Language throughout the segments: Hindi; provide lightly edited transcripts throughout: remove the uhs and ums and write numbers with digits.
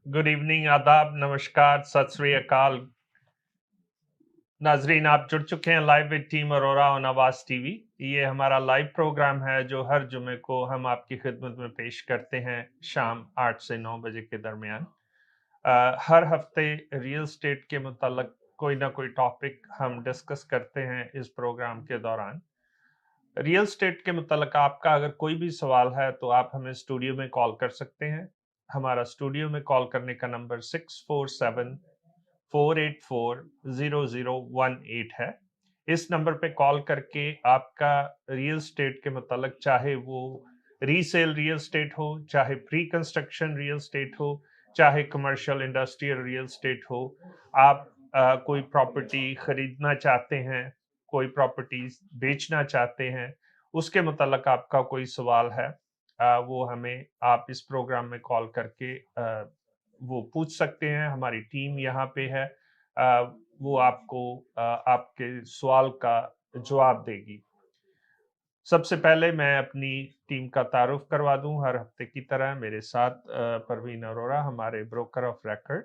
गुड इवनिंग, आदाब, नमस्कार, सत श्री अकाल। नाजरीन, आप जुड़ चुके हैं live with team Arora on आवाज टीवी। ये हमारा लाइव प्रोग्राम है जो हर जुमे को हम आपकी खिदमत में पेश करते हैं शाम 8 से 9 बजे के दरमियान। हर हफ्ते रियल स्टेट के मुताल्लिक कोई ना कोई टॉपिक हम डिस्कस करते हैं इस प्रोग्राम के दौरान। रियल स्टेट के मुताल्लिक आपका अगर कोई भी सवाल है तो आप हमें स्टूडियो में कॉल कर सकते हैं। हमारा स्टूडियो में कॉल करने का नंबर 647-484-0018 है। इस नंबर पे कॉल करके आपका रियल स्टेट के मुताल्लिक, चाहे वो रीसेल रियल स्टेट हो, चाहे प्री कंस्ट्रक्शन रियल स्टेट हो, चाहे कमर्शियल इंडस्ट्रियल रियल स्टेट हो, आप कोई प्रॉपर्टी खरीदना चाहते हैं, कोई प्रॉपर्टीज बेचना चाहते हैं, उसके मुताल्लिक आपका कोई सवाल है, वो हमें आप इस प्रोग्राम में कॉल करके वो पूछ सकते हैं। हमारी टीम यहाँ पे है, वो आपको आपके सवाल का जवाब देगी। सबसे पहले मैं अपनी टीम का तारुफ करवा दूं। हर हफ्ते की तरह मेरे साथ परवीन अरोरा, हमारे ब्रोकर ऑफ रिकॉर्ड,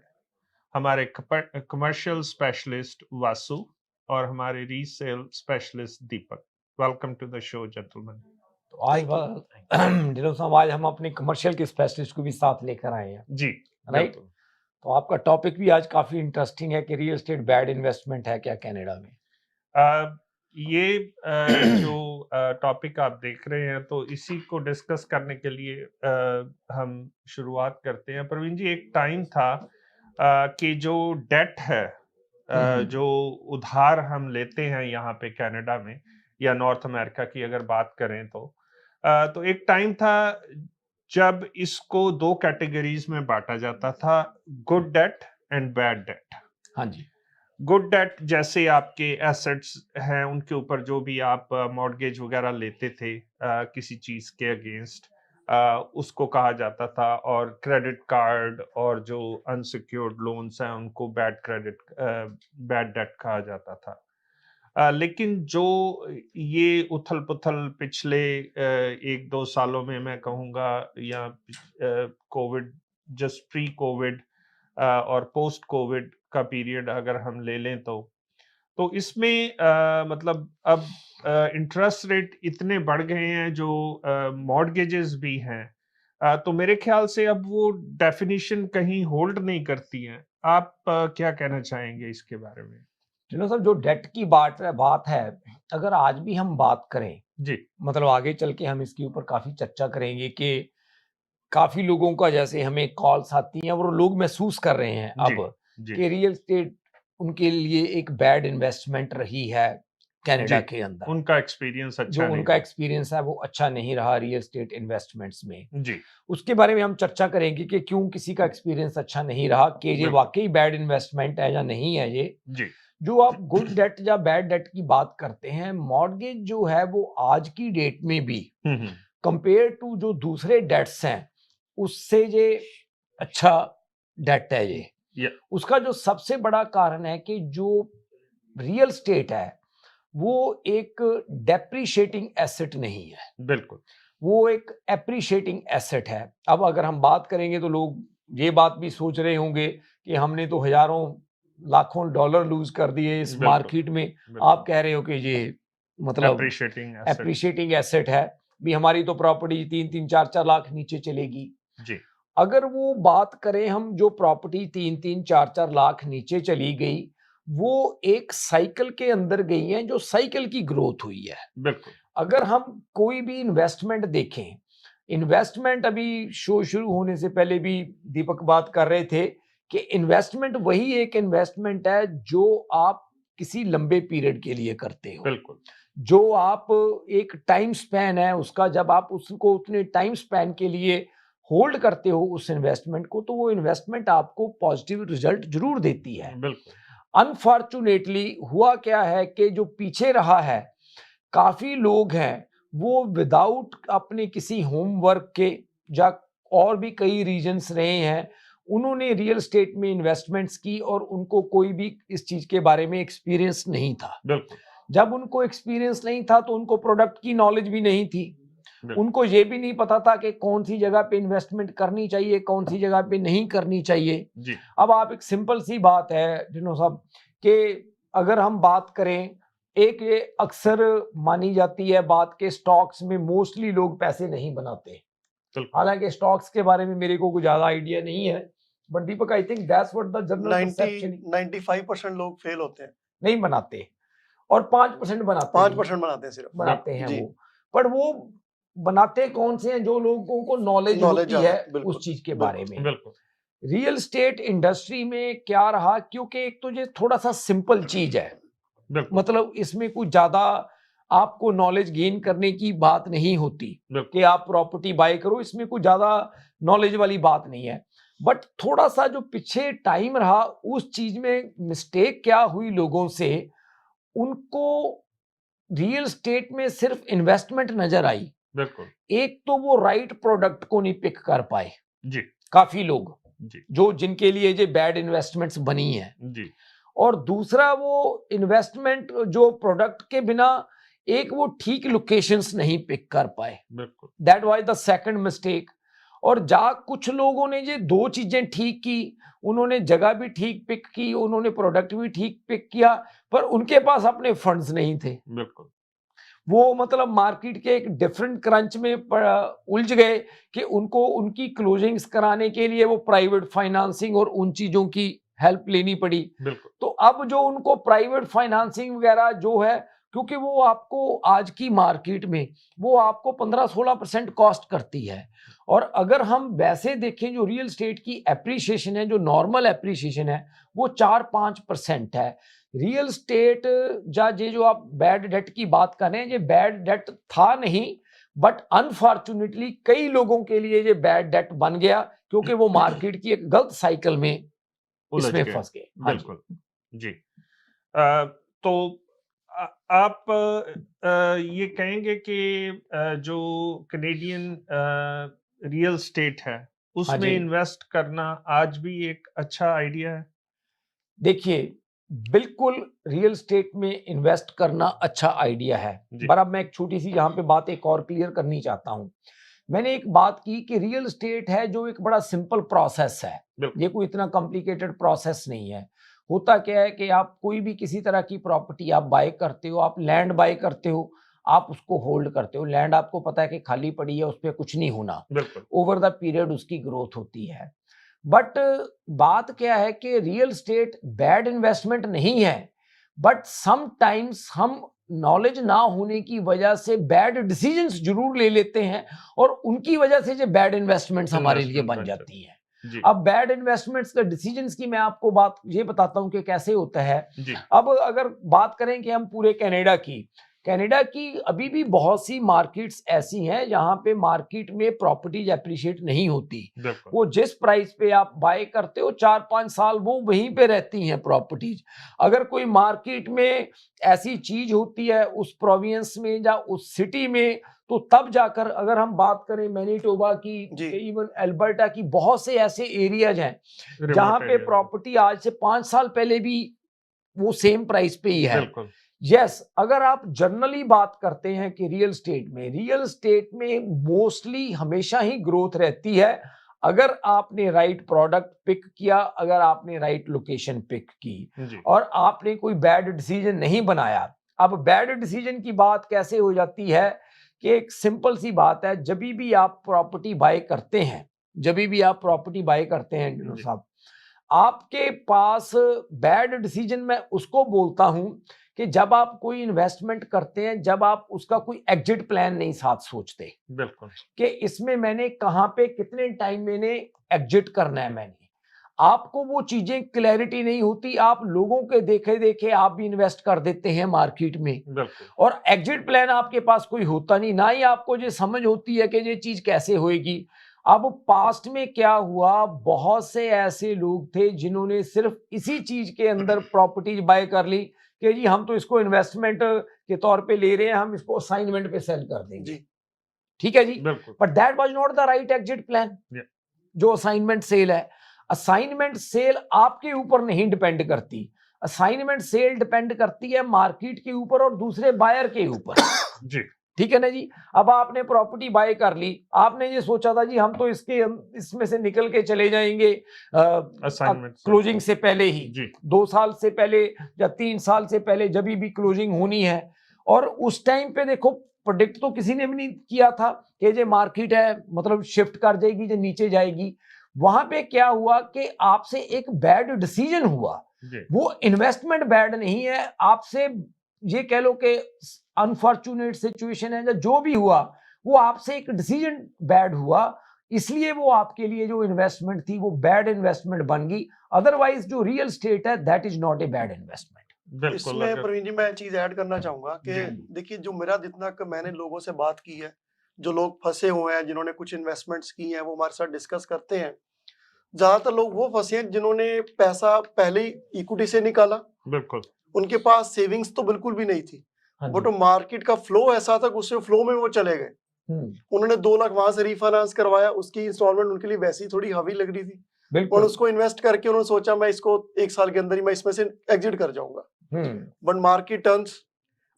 हमारे कमर्शियल स्पेशलिस्ट वासु और हमारे resale specialist Deepak. Welcome to the show gentlemen. तो आज डिनो साहब, आज हम अपने कमर्शियल के स्पेशलिस्ट को भी साथ लेकर आए हैं। जी, राइट। तो आपका टॉपिक भी आज काफी इंटरेस्टिंग है कि रियल एस्टेट बैड इन्वेस्टमेंट है क्या कनाडा में। ये जो टॉपिक आप देख रहे हैं तो इसी को डिस्कस करने के लिए हम शुरुआत करते हैं। प्रवीण जी, एक टाइम था कि जो डेट है, जो उधार हम लेते हैं यहाँ पे कनाडा में या नॉर्थ अमेरिका की अगर बात करें तो एक टाइम था जब इसको दो कैटेगरीज में बांटा जाता था, good debt and bad debt. हाँ जी। गुड डेट जैसे आपके एसेट्स हैं, उनके ऊपर जो भी आप मॉर्गेज वगैरह लेते थे किसी चीज के अगेंस्ट, उसको कहा जाता था। और क्रेडिट कार्ड और जो अनसिक्योर्ड लोन्स हैं उनको बैड डेट कहा जाता था। लेकिन जो ये उथल पुथल पिछले 1-2 सालों में मैं कहूँगा, या कोविड, जस्ट प्री कोविड और पोस्ट कोविड का पीरियड अगर हम ले लें तो इसमें मतलब अब इंटरेस्ट रेट इतने बढ़ गए हैं, जो मॉर्गेजेस भी हैं, तो मेरे ख्याल से अब वो डेफिनिशन कहीं होल्ड नहीं करती हैं। आप क्या कहना चाहेंगे इसके बारे में? डिनो साहब, जो डेट की बात है, अगर आज भी हम बात करें, जी, मतलब आगे चल के हम इसके ऊपर काफी चर्चा करेंगे कि काफी लोगों का जैसे हमें कॉल्स आती हैं और लोग महसूस कर रहे हैं जी, अब जी, कि रियल एस्टेट उनके लिए एक बैड इन्वेस्टमेंट रही है जी। कनाडा के अंदर। उनका एक्सपीरियंस जो अच्छा नहीं उनका रहा। एक्सपीरियंस है वो अच्छा नहीं रहा रियल एस्टेट इन्वेस्टमेंट्स में। जी, उसके बारे में हम चर्चा करेंगे कि क्यों किसी का एक्सपीरियंस अच्छा नहीं रहा, कि ये बिल्कुल। वाकई बैड इन्वेस्टमेंट है या नहीं है ये। जी, जो आप गुड डेट या बैड डेट की बात करते हैं, मॉर्गेज जो है वो आज की डेट में भी हम्म, कंपेयर टू जो दूसरे डेट्स हैं उससे ये अच्छा डेट है ये। या उसका जो सबसे बड़ा कारण है कि जो रियल स्टेट है वो एक डेप्रिशिएटिंग एसेट नहीं है, बिल्कुल। वो एक एप्रिशिएटिंग एसेट है। अब अगर हम बात करेंगे तो लोग ये बात भी सोच रहे होंगे कि हमने तो हजारों लाखों डॉलर लूज कर दिए इस बिल्कुल, मार्केट में। बिल्कुल। आप कह रहे हो कि ये मतलब एप्रिशिएटिंग एसेट। एप्रिशिएटिंग एसेट है, भी हमारी तो प्रॉपर्टी 3-3, 4-4 लाख नीचे चलेगी। जी, अगर वो बात करें हम, जो प्रॉपर्टी 3-3, 4-4 लाख नीचे चली गई, वो एक साइकिल के अंदर गई है, जो साइकिल की ग्रोथ हुई है। बिल्कुल। अगर हम कोई भी इन्वेस्टमेंट देखें, इन्वेस्टमेंट अभी शो शुरू होने से पहले भी दीपक बात कर रहे थे कि इन्वेस्टमेंट वही एक इन्वेस्टमेंट है जो आप किसी लंबे पीरियड के लिए करते हो, बिल्कुल। जो आप एक टाइम स्पैन है उसका, जब आप उसको उतने टाइम स्पैन के लिए होल्ड करते हो उस इन्वेस्टमेंट को, तो वो इन्वेस्टमेंट आपको पॉजिटिव रिजल्ट जरूर देती है। बिल्कुल। अनफॉर्चुनेटली हुआ क्या है कि जो पीछे रहा है, काफी लोग हैं वो विदाउट अपने किसी होमवर्क के, या और भी कई रीजंस रहे हैं, उन्होंने रियल एस्टेट में इन्वेस्टमेंट्स की और उनको कोई भी इस चीज के बारे में एक्सपीरियंस नहीं था। बिल्कुल। जब उनको एक्सपीरियंस नहीं था तो उनको प्रोडक्ट की नॉलेज भी नहीं थी। बिल्कुल। उनको ये भी नहीं पता था कि कौन सी जगह पे इन्वेस्टमेंट करनी चाहिए, कौन सी जगह पे नहीं करनी चाहिए। जी, अब आप एक सिंपल सी बात है डिनो साहब कि अगर हम बात करें, एक ये अक्सर मानी जाती है बात के स्टॉक्स में मोस्टली लोग पैसे नहीं बनाते। बिल्कुल। हालांकि स्टॉक्स के बारे में मेरे को कुछ ज्यादा आइडिया नहीं है, but Deepak I think that's what the general 90 perception. 95% लोग फेल होते हैं, नहीं बनाते और 5% बनाते 5% बनाते हैं सिर्फ। बनाते हैं जी। वो। पर वो बनाते कौन से हैं? जो लोगों को नॉलेज नॉलेज होती है बिल्कुल उस चीज के बिल्कुल बारे में। बिल्कुल। रियल स्टेट इंडस्ट्री में क्या रहा, क्योंकि एक तो ये थोड़ा सा सिंपल चीज है, बिल्कुल। मतलब इसमें कुछ ज्यादा आपको नॉलेज गेन करने की बात नहीं होती बिल्कुल। कि आप प्रॉपर्टी बाय करो, इसमें कुछ ज्यादा नॉलेज वाली बात नहीं है। बट थोड़ा सा जो पीछे टाइम रहा उस चीज में मिस्टेक क्या हुई लोगों से, उनको रियल स्टेट में सिर्फ इन्वेस्टमेंट नजर आई। बिल्कुल। एक तो वो राइट प्रोडक्ट को नहीं पिक कर पाए जी, काफी लोग, जी, जो जिनके लिए ये बैड इन्वेस्टमेंट्स बनी है। जी, और दूसरा वो इन्वेस्टमेंट जो प्रोडक्ट के बिना एक वो ठीक लोकेशंस नहीं पिक कर पाए, बिल्कुल। That was the second mistake. और जा कुछ लोगों ने ये दो चीजें ठीक की, उन्होंने जगह भी ठीक पिक की, उन्होंने प्रोडक्ट भी ठीक पिक किया, पर उनके पास अपने फंड्स नहीं थे। बिल्कुल। वो मतलब मार्केट के एक डिफरेंट क्रंच में उलझ गए कि उनको उनकी क्लोजिंग्स कराने के लिए वो प्राइवेट फाइनेंसिंग और उन चीजों की हेल्प लेनी पड़ी। बिल्कुल। तो अब जो उनको प्राइवेट फाइनेंसिंग वगैरह जो है, क्योंकि वो आपको आज की मार्केट में वो आपको 15-16% कॉस्ट करती है। और अगर हम वैसे देखें जो रियल स्टेट की एप्रिसिएशन है, जो नॉर्मल एप्रिसिएशन है, वो 4-5% है। रियल स्टेट ये जो आप बैड डेट की बात कर रहे हैं, ये बैड डेट था नहीं, बट अनफॉर्चुनेटली कई लोगों के लिए ये बैड डेट बन गया क्योंकि वो मार्केट की एक गलत साइकिल में उलझ इसमें गए। फंस गए। हाँ जी। बिल्कुल। जी। तो आप ये कहेंगे कि जो कनेडियन रियल स्टेट है, हाँ उसमें जी। इन्वेस्ट करना आज भी एक अच्छा आइडिया है? देखिए, बिल्कुल रियल स्टेट में इन्वेस्ट करना अच्छा आइडिया है। जी। पर अब मैं एक छोटी सी यहाँ पे बात एक और क्लियर करनी चाहता हूँ। मैंने एक बात की कि रियल स्टेट है जो एक बड़ा सिंपल प्रोसेस है, बिल्कुल। ये कोई इतना कॉम्प्लिकेटेड प्रोसेस नहीं है। होता क्या है कि आप कोई भी किसी तरह की प्रॉपर्टी आप बाय करते हो, आप लैंड बाय करते हो, आप उसको होल्ड करते हो। लैंड आपको पता है कि खाली पड़ी है, उस पर कुछ नहीं होना, बिल्कुल। ओवर द पीरियड उसकी ग्रोथ होती है। बट बात क्या है कि रियल स्टेट बैड इन्वेस्टमेंट नहीं है, बट समटाइम्स हम नॉलेज ना होने की वजह से बैड डिसीजंस जरूर ले लेते हैं और उनकी वजह से जो बैड इन्वेस्टमेंट्स हमारे लिए इन्वेस्टमेंट बन बन जाती हैं। जी, अब बैड इन्वेस्टमेंट्स का डिसीजंस की मैं आपको बात ये बताता हूं कि कैसे होता है। जी, अब अगर बात करें कि हम पूरे कनाडा की अभी भी बहुत सी मार्केट्स ऐसी हैं जहां पे मार्केट में प्रॉपर्टीज एप्रिशिएट नहीं होती। बिल्कुल। वो जिस प्राइस पे आप बाय करते हो 4-5 साल वो वहीं पे रहती हैं प्रॉपर्टीज। अगर कोई मार्केट में ऐसी चीज होती है उस प्रोविंस में या उस सिटी में, तो तब जाकर अगर हम बात करें मैनीटोबा की, जी। इवन अल्बर्टा की, बहुत से ऐसे एरियाज हैं जहां रिमोट पे एरिया। प्रॉपर्टी आज से 5 साल पहले भी वो सेम प्राइस पे ही है। बिल्कुल। यस, अगर आप जनरली बात करते हैं कि रियल स्टेट में मोस्टली हमेशा ही ग्रोथ रहती है अगर आपने राइट प्रोडक्ट पिक किया, अगर आपने राइट लोकेशन पिक की जी, और आपने कोई बैड डिसीजन नहीं बनाया। अब बैड डिसीजन की बात कैसे हो जाती है कि एक सिंपल सी बात है, जब भी आप प्रॉपर्टी बाय करते हैं, डिनो जी, साहब, आपके पास बैड डिसीजन मैं उसको बोलता हूं कि जब आप कोई इन्वेस्टमेंट करते हैं, जब आप उसका कोई एग्जिट प्लान नहीं साथ सोचते बिल्कुल। कि इसमें मैंने कहां पे कितने टाइम मैंने एग्जिट करना है। मैंने आपको वो चीजें क्लैरिटी नहीं होती, आप लोगों के देखे देखे आप भी इन्वेस्ट कर देते हैं मार्केट में बिल्कुल। और एग्जिट प्लान आपके पास कोई होता नहीं, ना ही आपको ये समझ होती है कि ये चीज कैसे होएगी। अब पास्ट में क्या हुआ, बहुत से ऐसे लोग थे जिन्होंने सिर्फ इसी चीज के अंदर प्रॉपर्टीज बाय कर ली कि जी हम तो इसको इन्वेस्टमेंट के तौर पे ले रहे हैं, हम इसको असाइनमेंट पे सेल कर देंगे। जी। ठीक है जी, बिल्कुल। But that was not the right exit plan. Yeah. जो असाइनमेंट सेल है, असाइनमेंट सेल आपके ऊपर नहीं डिपेंड करती, असाइनमेंट सेल डिपेंड करती है मार्केट के ऊपर और दूसरे बायर के ऊपर। जी, ठीक है ना जी। अब आपने प्रॉपर्टी बाय कर ली, आपने ये सोचा था जी हम तो इसमें से निकल के चले जाएंगे असाइनमेंट क्लोजिंग से पहले ही, जी 2 साल से पहले या 3 साल से पहले जब भी क्लोजिंग होनी है। और उस टाइम पे देखो प्रेडिक्ट तो किसी ने भी नहीं किया था कि ये मार्केट है मतलब शिफ्ट कर जाएगी, जो नीचे जाएगी। वहां पे क्या हुआ कि आपसे एक बैड डिसीजन हुआ, जी वो इन्वेस्टमेंट बैड नहीं है, आपसे ये कह लो कि अनफॉर्चुनेट सिचुएशन है, जो भी हुआ वो आपसे एक डिसीजन बैड हुआ, इसलिए वो आपके लिए जो इन्वेस्टमेंट थी वो बैड इन्वेस्टमेंट बन गई। अदरवाइज जो रियल स्टेट है that is not a bad investment. बिल्कुल। इसमें अगर प्रवीण जी मैं चीज ऐड करना चाहूंगा कि जी देखिए जो मेरा जितना मैंने लोगों से बात की है, जो लोग फंसे हुए हैं जिन्होंने कुछ इन्वेस्टमेंट्स की हैं वो हमारे साथ डिस्कस करते हैं। ज्यादातर लोग वो फंसे हैं जिन्होंने पैसा पहले ही इक्विटी से निकाला, बिल्कुल उनके पास सेविंग्स तो बिल्कुल भी नहीं थी, हाँ बट मार्केट का फ्लो ऐसा था कि उससे फ्लो में वो चले गए। उन्होंने 2 लाख वहां से रिफाइनेंस करवाया, उसकी इंस्टॉलमेंट उनके लिए वैसे ही थोड़ी हवी लग रही थी और बिल्कुल। उसको इन्वेस्ट करके उन्होंने सोचा मैं इसको 1 साल के अंदर ही मैं इसमें से एग्जिट कर जाऊंगा, बट मार्केट टर्न्स,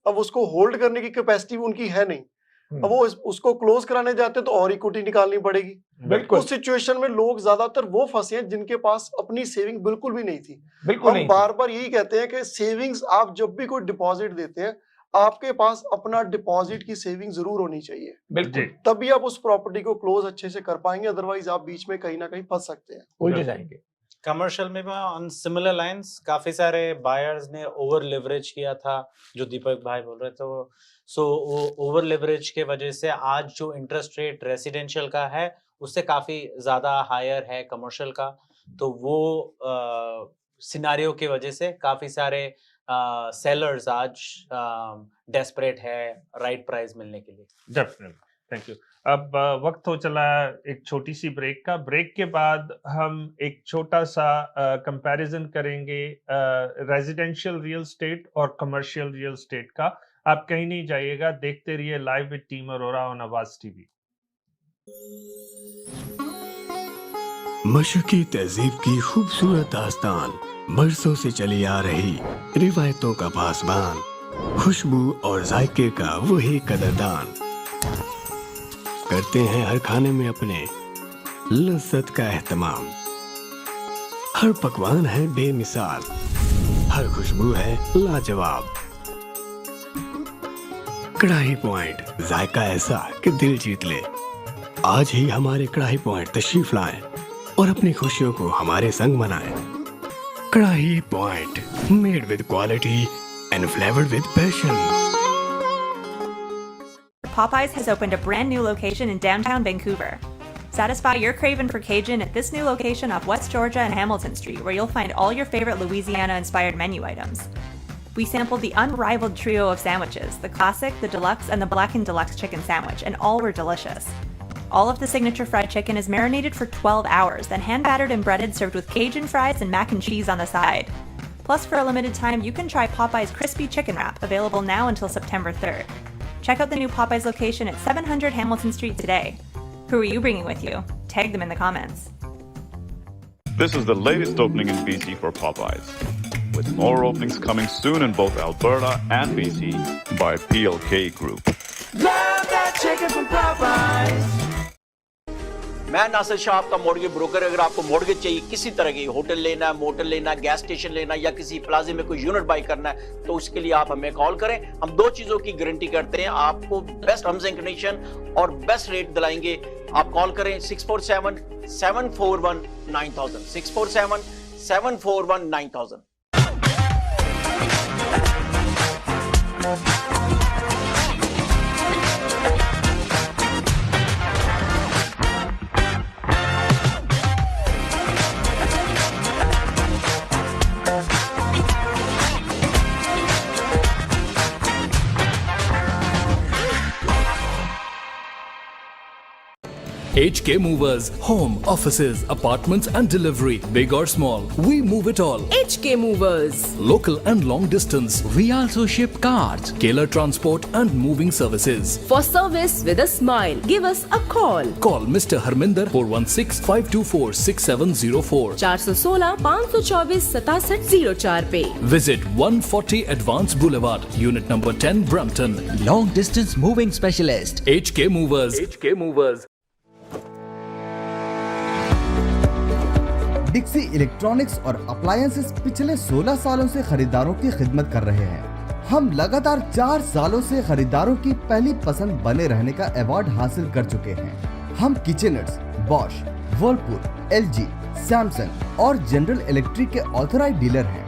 अब उसको होल्ड करने की कैपेसिटी उनकी है नहीं। अब वो उसको क्लोज कराने जाते तो और इक्विटी निकालनी पड़ेगी। बिल्कुल उस सिचुएशन में लोग ज्यादातर वो फंसे हैं जिनके पास अपनी सेविंग बिल्कुल भी नहीं थी। बिल्कुल हम नहीं। बार बार यही कहते हैं कि सेविंग्स, आप जब भी कोई डिपॉजिट देते हैं आपके पास अपना डिपॉजिट की सेविंग जरूर होनी चाहिए, बिल्कुल जी तभी आप उस प्रॉपर्टी को क्लोज अच्छे से कर पाएंगे, अदरवाइज आप बीच में कहीं ना कहीं फंस सकते हैं, उलझ जाएंगे। कमर्शियल में भी ऑन सिमिलर लाइंस काफी सारे बायर्स ने ओवर लेवरेज किया था, जो दीपक भाई बोल रहे थे। सो ओवर लेवरेज के वजह से आज जो इंटरेस्ट रेट रेसिडेंशियल का है उससे काफी ज्यादा हायर है कमर्शियल का, तो वो सिनारियो की वजह से काफी सारे सेलर्स आज डेस्परेट है राइट प्राइस मिलने के लिए। Definitely, thank you. अब वक्त हो चला एक छोटी सी ब्रेक का। ब्रेक के बाद हम एक छोटा सा कंपैरिजन करेंगे रेजिडेंशियल रियल स्टेट और कमर्शियल रियल स्टेट का। आप कहीं नहीं जाइएगा, देखते रहिए live with team Arora on आवाज टीवी। मशरकी तहजीब की खूबसूरत दास्तान, बरसों से चली आ रही रिवायतों का पासबान, खुशबू और जायके का वही कदरदान, करते हैं हर खाने में अपने लज्जत का एहतमाम। हर पकवान है बेमिसाल, हर खुशबू है लाजवाब। कढ़ाई पॉइंट, जायका ऐसा कि दिल जीत ले। आज ही हमारे कढ़ाई पॉइंट तशरीफ लाएं और अपनी खुशियों को हमारे संग मनाएं। कढ़ाई point, made with quality and flavored with passion. Popeyes has opened a brand new location in downtown Vancouver. Satisfy your craving for Cajun at this new location off West Georgia and Hamilton Street, where you'll find all your favorite Louisiana-inspired menu items. We sampled the unrivaled trio of sandwiches, the classic, the deluxe, and the blackened deluxe chicken sandwich, and all were delicious. All of the signature fried chicken is marinated for 12 hours, then hand-battered and breaded, served with Cajun fries and mac and cheese on the side. Plus, for a limited time, you can try Popeye's Crispy Chicken Wrap, available now until September 3rd. Check out the new Popeye's location at 700 Hamilton Street today. Who are you bringing with you? Tag them in the comments. This is the latest opening in BC for Popeyes, with more openings coming soon in both Alberta and BC by PLK Group. Love that chicken from Popeyes. मैं नासिर शाह, आपका मॉर्गेज ब्रोकर। अगर आपको मॉर्गेज चाहिए, किसी तरह की, होटल लेना है, मोटल लेना, गैस स्टेशन लेना या किसी प्लाजे में कोई यूनिट बाई करना है, तो उसके लिए आप हमें कॉल करें। हम 2 चीजों की गारंटी करते हैं, आपको बेस्ट टर्म्स एंड कंडीशन और बेस्ट रेट दिलाएंगे। आप कॉल करें 647-741-9000, 647-741-9000। HK Movers, home, offices, apartments and delivery, big or small, we move it all. HK Movers. Local and long distance, we also ship cars, Keller Transport and moving services. For service with a smile, give us a call. Call Mr. Harminder 416-524-6704. 416-524-6704 पे. Visit 140 Advance Boulevard, Unit number 10, Brampton. Long distance moving specialist. HK Movers. HK Movers. Dixie electronics और अप्लायंसेस पिछले 16 सालों से खरीदारों की खिदमत कर रहे हैं। हम लगातार 4 सालों से खरीदारों की पहली पसंद बने रहने का अवार्ड हासिल कर चुके हैं। हम किचनर्स, बॉश, वर्लपूल, LG, सैमसंग और जनरल इलेक्ट्रिक के ऑथराइज्ड डीलर हैं।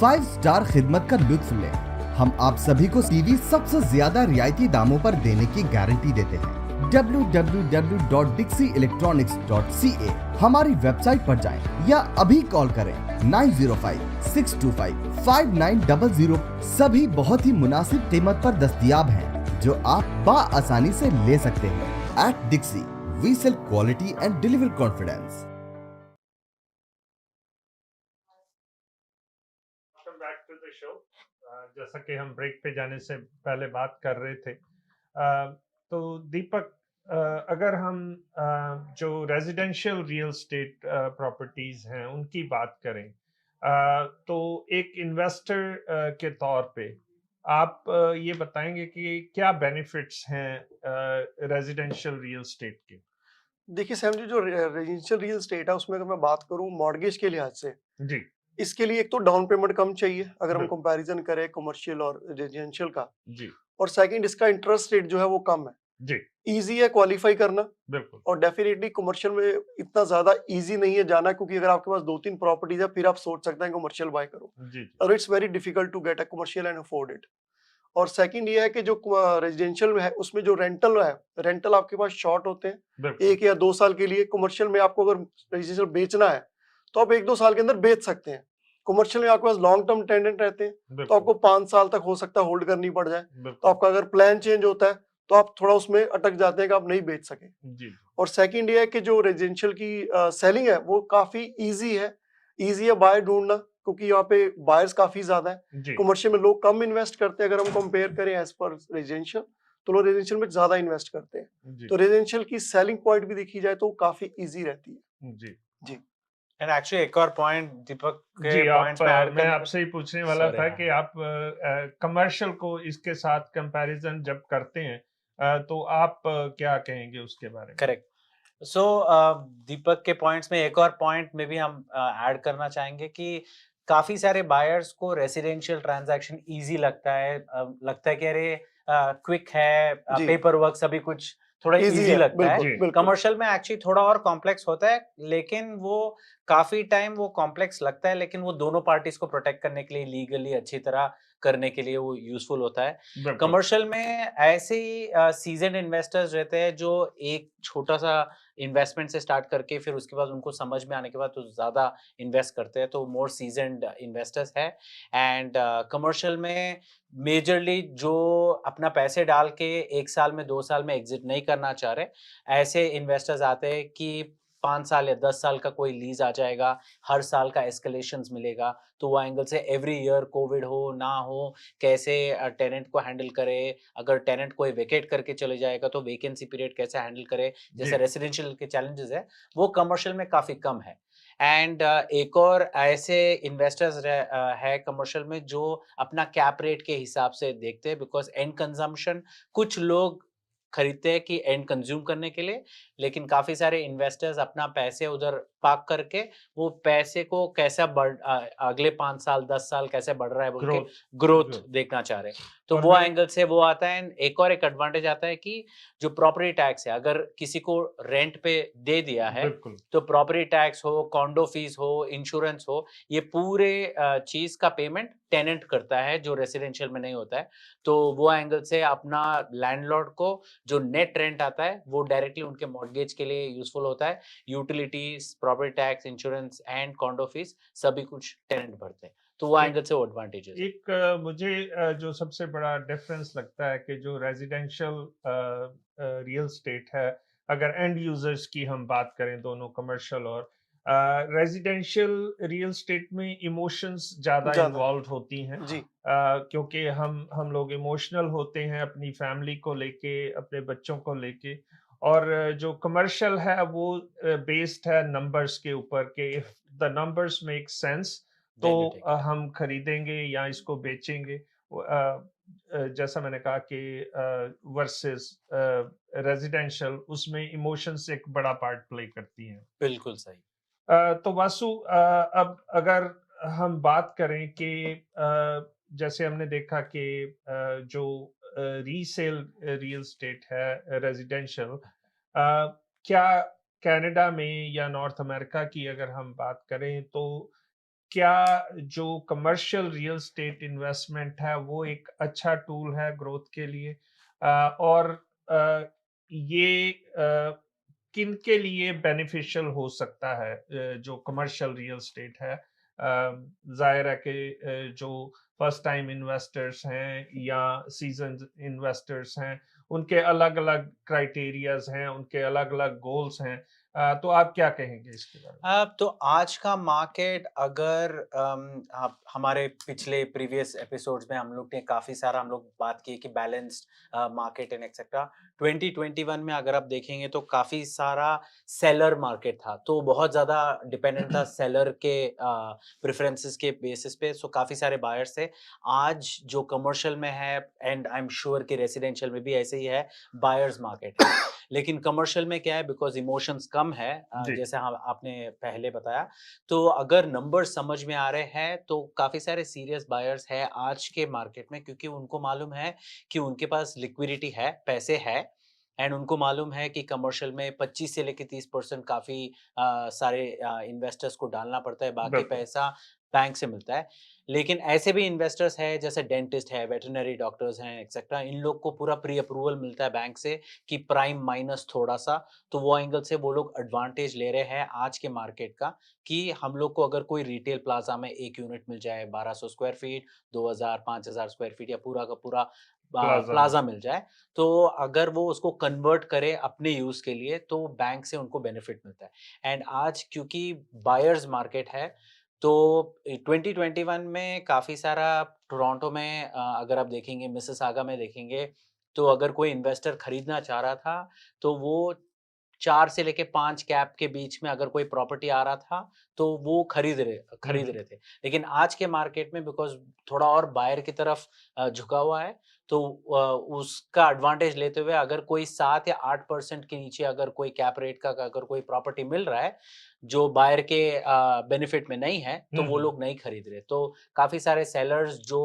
5 स्टार खिदमत का लुत्फ लें। हम आप सभी को टीवी सबसे ज्यादा रियायती दामों पर देने की गारंटी देते हैं। www.dixieelectronics.ca हमारी वेबसाइट पर जाएं या अभी कॉल करें 905-625-5900। सभी बहुत ही मुनासिब कीमत पर दस्तयाब हैं जो आप बआसानी से ले सकते हैं। At Dixie, we sell quality and deliver confidence. Welcome back to the show. जैसा कि हम ब्रेक पे जाने से पहले बात कर रहे थे, तो दीपक, अगर हम जो रेजिडेंशियल रियल स्टेट प्रॉपर्टीज हैं उनकी बात करें, तो एक इन्वेस्टर के तौर पे आप ये बताएंगे कि क्या बेनिफिट्स हैं रेजिडेंशियल रियल स्टेट के? देखिए सैम जी, जो रेजिडेंशियल रियल स्टेट है उसमें अगर मैं बात करूं मॉर्गेज के लिहाज से, जी, इसके लिए एक तो डाउन पेमेंट कम चाहिए अगर हम बिल्कुल। कंपैरिजन करें कमर्शियल और रेजिडेंशियल का, जी और सेकंड इसका इंटरेस्ट रेट जो है वो कम है, जी, इजी है क्वालिफाई करना, बिल्कुल, और डेफिनेटली कमर्शियल में इतना ज्यादा इजी नहीं है जाना, क्योंकि अगर आपके पास 2-3 प्रॉपर्टीज है फिर आप सोच सकते हैं कमर्शियल बाय करो, जी और it's very difficult to get a commercial and afford it. और सेकंड ये है कि जो रेजिडेंशियल में है उसमें जो रेंटल है, रेंटल आपके पास शॉर्ट होते हैं बिल्कुल, 1 या 2 साल के लिए। कमर्शियल में आपको अगर रेजिडेंशियल बेचना है तो आप 1-2 साल के अंदर बेच सकते हैं। कमर्शियल में आपके पास लॉन्ग टर्म टेनेंट रहते हैं तो बिल्कुल, आपको 5 साल तक हो सकता है होल्ड करनी पड़ जाए। तो बिल्कुल, आपका अगर प्लान चेंज होता है तो आप थोड़ा उसमें अटक जाते हैं कि आप नहीं बेच सके। जी और सेकंड ये है कि जो रेजिडेंशियल की सेलिंग है वो काफी इजी है बाय ढूंढना, क्योंकि यहाँ पे बायर्स काफी ज्यादा है। जी, कमर्शियल में लोग कम इन्वेस्ट करते हैं, अगर हम कंपेयर करें एज पर रेजिडेंशियल तो लोग रेजिडेंशियल में ज्यादा इन्वेस्ट करते हैं। जी, तो रेजिडेंशियल की सेलिंग पॉइंट भी देखी जाए तो काफी इजी रहती है। जी, एंड एक्चुअली एक और पॉइंट दीपक के जी। पॉइंट्स में ऐड मैं आपसे ही पूछने वाला Sorry, था हाँ। कि आप कमर्शियल को इसके साथ कंपैरिजन जब करते हैं, तो आप क्या कहेंगे उसके बारे में? करेक्ट। सो दीपक के पॉइंट्स में एक और पॉइंट में भी हम ऐड करना चाहेंगे कि काफी सारे बायर्स को रेसिडेंशियल ट्रांजैक्शन इजी लगता है, कि अरे क्विक है, जी। पेपर वर्क सभी कुछ थोड़ा Easy इजी है, लगता है। बिल्कुल, बिल्कुल। कमर्शियल में एक्चुअली थोड़ा और कॉम्प्लेक्स होता है, लेकिन वो काफी टाइम वो कॉम्प्लेक्स लगता है, लेकिन वो दोनों पार्टीज को प्रोटेक्ट करने के लिए लीगली अच्छी तरह करने के लिए वो यूजफुल होता है। बिल्कुल, कमर्शियल में ऐसे ही सीजन इन्वेस्टर्स रहते हैं जो एक छोटा सा इन्वेस्टमेंट से स्टार्ट करके फिर उसके बाद उनको समझ में आने के बाद तो ज्यादा इन्वेस्ट करते हैं, तो मोर सीजन्ड इन्वेस्टर्स है। एंड कमर्शियल में मेजरली जो अपना पैसे डाल के 1 साल में 2 साल में एग्जिट नहीं करना चाह रहे, ऐसे इन्वेस्टर्स आते हैं कि 5 साल या 10 साल का कोई लीज आ जाएगा, हर साल का एस्केलेशंस मिलेगा, तो वो एंगल से एवरी ईयर कोविड हो ना हो कैसे टेनेंट को हैंडल करे, अगर टेनेंट कोई वेकेट करके चले जाएगा तो वेकेंसी पीरियड कैसे हैंडल करे, जैसे जी। रेसिडेंशियल के चैलेंजेस है वो कमर्शियल में काफी कम है। एंड एक और ऐसे इन्वेस्टर्स है कमर्शियल में जो अपना कैप रेट के हिसाब से देखते हैं, बिकॉज एंड कंजम्पशन कुछ लोग खरीदते हैं कि एंड कंज्यूम करने के लिए, लेकिन काफी सारे इन्वेस्टर्स अपना पैसे उधर पार्क करके वो पैसे को कैसा अगले 5 साल 10 साल कैसे बढ़ रहा है बोल के ग्रोथ देखना चाह रहे हैं, तो और वो मैं- एंगल से वो आता है। एक और एक एडवांटेज आता है कि जो प्रॉपर्टी टैक्स है, अगर किसी को रेंट पे दे दिया है बिल्कुल, तो प्रॉपर्टी टैक्स हो, कॉन्डो फीस हो, इंश्योरेंस हो, ये पूरे चीज का पेमेंट टेनेंट करता है जो रेसिडेंशियल में नहीं होता है। तो वो एंगल से अपना लैंडलॉर्ड को जो नेट रेंट आता है वो डायरेक्टली उनके मॉर्गेज के लिए यूजफुल होता है। Utilities, property tax, insurance and condor fees सभी कुछ टेनेंट भरते हैं, तो वो एक- एंगल से वो एडवांटेजेस है। एक मुझे जो सबसे बड़ा डिफरेंस लगता है कि जो रेजिडेंशियल रियल स्टेट है अगर एंड यूजर्स की हम बात करें, दोनों कमर्शियल और रेजिडेंशियल रियल स्टेट में इमोशंस ज़्यादा ज्यादा इन्वॉल्व होती हैं, जी क्योंकि हम लोग इमोशनल होते हैं अपनी फैमिली को लेके, अपने बच्चों को लेके। और जो कमर्शियल है वो बेस्ड है नंबर्स के ऊपर कि if the numbers make sense तो then you take it. हम खरीदेंगे या इसको बेचेंगे। जैसा मैंने कहा कि वर्सेस रेजिडेंशियल, उसमें इमोशंस एक बड़ा पार्ट प्ले करती हैं। बिल्कुल सही। तो वासु, अब अगर हम बात करें कि जैसे हमने देखा कि जो रीसेल रियल स्टेट है रेजिडेंशियल, क्या कनाडा में या नॉर्थ अमेरिका की अगर हम बात करें, तो क्या जो कमर्शियल रियल स्टेट इन्वेस्टमेंट है वो एक अच्छा टूल है ग्रोथ के लिए? और ये किन के लिए बेनिफिशियल हो सकता है, जो कमर्शियल रियल स्टेट है? जाहिर है कि जो फर्स्ट टाइम इन्वेस्टर्स हैं या सीजन्ड इन्वेस्टर्स हैं, उनके अलग-अलग क्राइटेरियाज हैं, उनके अलग-अलग गोल्स हैं। तो आप क्या कहेंगे इसके बारे में? तो आज का मार्केट अगर आप हमारे पिछले प्रीवियस एपिसोड्स में हम लोग ने काफ़ी सारा हम लोग बात की कि बैलेंस्ड मार्केट एंड एक्सेट्रा। 2021 में अगर आप देखेंगे तो काफ़ी सारा सेलर मार्केट था, तो बहुत ज़्यादा डिपेंडेंट था सेलर के प्रेफरेंसेस के बेसिस पे। सो काफ़ी सारे बायर्स थे। आज जो कमर्शियल में है एंड आई एम श्योर कि रेसिडेंशियल में भी ऐसे ही है, बायर्स मार्केट है। लेकिन कमर्शियल में क्या है, बिकॉज इमोशंस कम है, जी। जैसे आपने पहले बताया, तो अगर नंबर समझ में आ रहे हैं तो काफी सारे सीरियस बायर्स हैं आज के मार्केट में, क्योंकि उनको मालूम है कि उनके पास लिक्विडिटी है, पैसे है, एंड उनको मालूम है कि कमर्शियल में 25 से लेके 30% काफी सारे इन्वेस्टर्स को डालना पड़ता है, बाकी बिल्कुल। पैसा बैंक से मिलता है। लेकिन ऐसे भी इन्वेस्टर्स हैं जैसे डेंटिस्ट है, वेटरनरी डॉक्टर्स हैं एक्सेट्रा, इन लोग को पूरा प्री अप्रूवल मिलता है बैंक से कि प्राइम माइनस थोड़ा सा, तो वो एंगल से वो लोग एडवांटेज ले रहे हैं आज के मार्केट का कि हम लोग को अगर कोई रिटेल प्लाजा में एक यूनिट मिल जाए 1200 स्क्वायर फीट, 2000 5000 स्क्वायर फीट या पूरा का पूरा प्लाजा में। प्लाजा मिल जाए, तो अगर वो उसको कन्वर्ट करे अपने यूज के लिए तो बैंक से उनको बेनिफिट मिलता है। एंड आज क्योंकि बायर्स मार्केट है, तो 2021 में काफ़ी सारा टोरंटो में अगर आप देखेंगे, मिसिसागा में देखेंगे, तो अगर कोई इन्वेस्टर खरीदना चाह रहा था, तो वो 4 से लेके 5 कैप के बीच में अगर कोई प्रॉपर्टी आ रहा था, तो वो खरीद रहे थे। लेकिन आज के मार्केट में बिकॉज़ थोड़ा और बायर की तरफ झुका हुआ है, तो उसका एडवांटेज लेते हुए अगर कोई 7 या 8% के नीचे अगर कोई कैप रेट का अगर कोई प्रॉपर्टी मिल रहा है, जो बायर के बेनिफिट में नहीं है, तो वो लोग नहीं खरीद रहे। तो काफ़ी सारे सेलर्स जो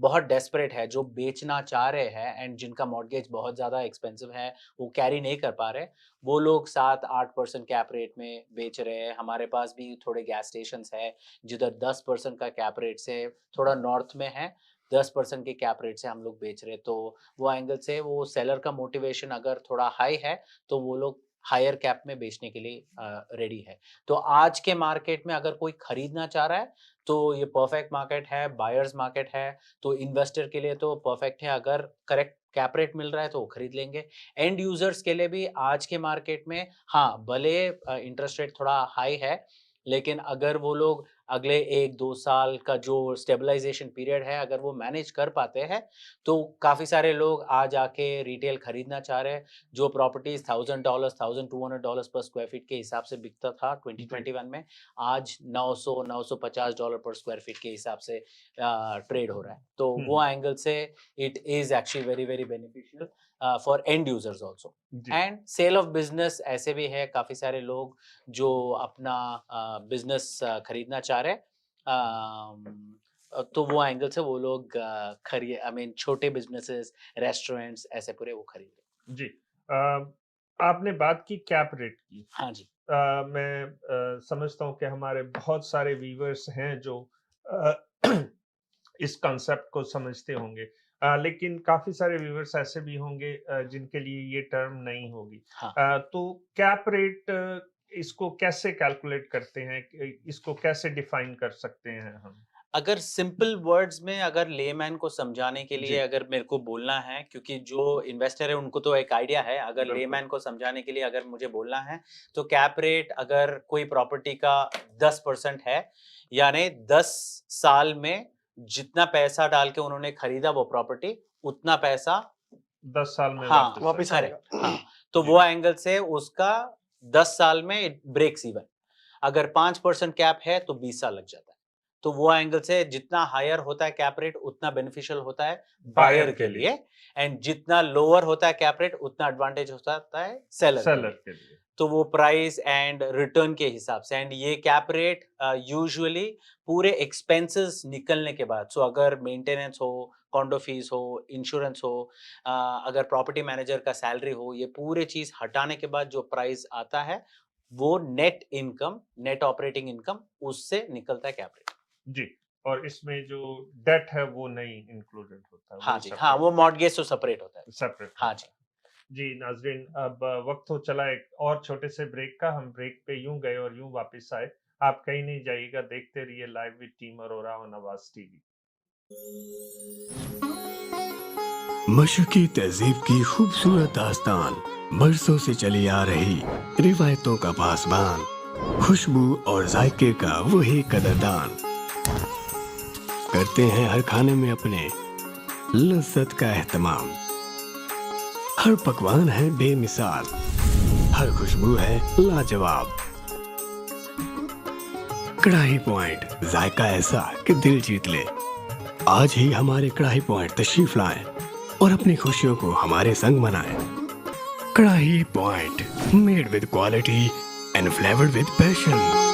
बहुत डेस्परेट है, जो बेचना चाह रहे हैं एंड जिनका मॉर्गेज बहुत ज़्यादा एक्सपेंसिव है, वो कैरी नहीं कर पा रहे, वो लोग 7-8% कैप रेट में बेच रहे हैं। हमारे पास भी थोड़े गैस स्टेशंस है जिधर 10% का कैप रेट से, थोड़ा नॉर्थ में है, 10% के कैप रेट से हम लोग बेच रहे हैं। तो वो एंगल से वो सेलर का मोटिवेशन अगर थोड़ा हाई है, तो वो लोग हायर कैप में बेचने के लिए रेडी है। तो आज के मार्केट में अगर कोई खरीदना चाह रहा है, तो ये परफेक्ट मार्केट है, बायर्स मार्केट है, तो इन्वेस्टर के लिए तो परफेक्ट है। अगर करेक्ट कैप रेट मिल रहा है तो वो खरीद लेंगे। एंड यूजर्स के लिए भी आज के मार्केट में हाँ, भले इंटरेस्ट रेट थोड़ा हाई है, लेकिन अगर वो लोग अगले 1-2 साल का जो स्टेबलाइजेशन पीरियड है, अगर वो मैनेज कर पाते हैं, तो काफ़ी सारे लोग आज आके रिटेल खरीदना चाह रहे हैं। जो प्रॉपर्टीज़ $1000, $1200 पर स्क्वायर फीट के हिसाब से बिकता था 2021 में, आज $900-950 पर स्क्वायर फीट के हिसाब से ट्रेड हो रहा है। तो वो एंगल से it is actually very, very beneficial for end users also. And sale of business ऐसे भी है, काफ़ी सारे लोग जो अपना बिजनेस खरीदना चाह रहे हैं, तो वो एंगल से वो लोग छोटे बिजनेसेस, रेस्टोरेंट्स ऐसे पूरे वो खरीद रहे हैं। जी। आपने बात की कैप रेट की। हाँ जी। मैं समझता हूँ कि हमारे बहुत सारे व्यूअर्स हैं जो अ, इस कॉन्सेप्ट को समझते होंगे, लेकिन काफी सारे व्यूअर्स ऐसे भी होंगे जिनके लिए ये टर्म नहीं होगी। हाँ। तो कैप रेट, इसको कैसे कैलकुलेट करते हैं, इसको कैसे डिफाइन कर सकते हैं हम? अगर सिंपल वर्ड्स में अगर लेमैन को समझाने के लिए अगर मेरे को बोलना है, क्योंकि जो इन्वेस्टर है उनको तो एक आइडिया है, अगर लेमैन को समझाने के लिए अगर मुझे बोलना है तो कैप रेट अगर कोई प्रॉपर्टी का 10% है, यानी 10 साल में जितना पैसा डाल के उन्होंने खरीदा वो प्रॉपर्टी, उतना पैसा 10 साल में हाँ वापस करेक्ट आएगा। हाँ, तो वो एंगल से उसका 10 साल में ब्रेक्स इवन। अगर 5% कैप है तो 20 साल लग जाता है। तो वो एंगल से जितना हायर होता है कैप रेट उतना बेनिफिशियल होता है बायर के लिए, एंड जितना लोअर होता है कैप रेट उतना एडवांटेज होता है सेलर के लिए। तो वो प्राइस एंड रिटर्न के हिसाब से, एंड ये कैप रेट यूजुअली पूरे एक्सपेंसेस निकलने के बाद, सो अगर मेंटेनेंस हो, कॉन्डो फीस हो, इंश्योरेंस हो, अगर प्रॉपर्टी मैनेजर का सैलरी हो, ये पूरे चीज हटाने के बाद जो प्राइस आता है वो net income, net operating income, उससे निकलता है कैप रेट। जी, और इसमें जो डेट है वो नहीं इंक्लूडेड होता है। हाँ जी, हाँ, वो मॉर्गेज तो सेपरेट होता है। सेपरेट। हाँ जी। जी नाजरीन, अब वक्त हो चला एक और छोटे से ब्रेक का। हम ब्रेक पे यूं गए और यूं वापस आए। आप कहीं नहीं जाइएगा, देखते रहिए live with team Arora on आवाज टीवी। मशरकी तहजीब की खूबसूरत दास्तान, बरसों से चली आ रही रिवायतों का पासबान, खुशबू और जायके का वही कदरदान, करते हैं हर खाने में अपने लज्जत का एहतमाम। हर पकवान है बेमिसाल, हर खुशबू है लाजवाब। कढ़ाई पॉइंट, जायका ऐसा कि दिल जीत ले। आज ही हमारे कढ़ाई पॉइंट तशरीफ लाएं और अपनी खुशियों को हमारे संग मनाएं। कढ़ाई point, made with quality and flavoured with passion.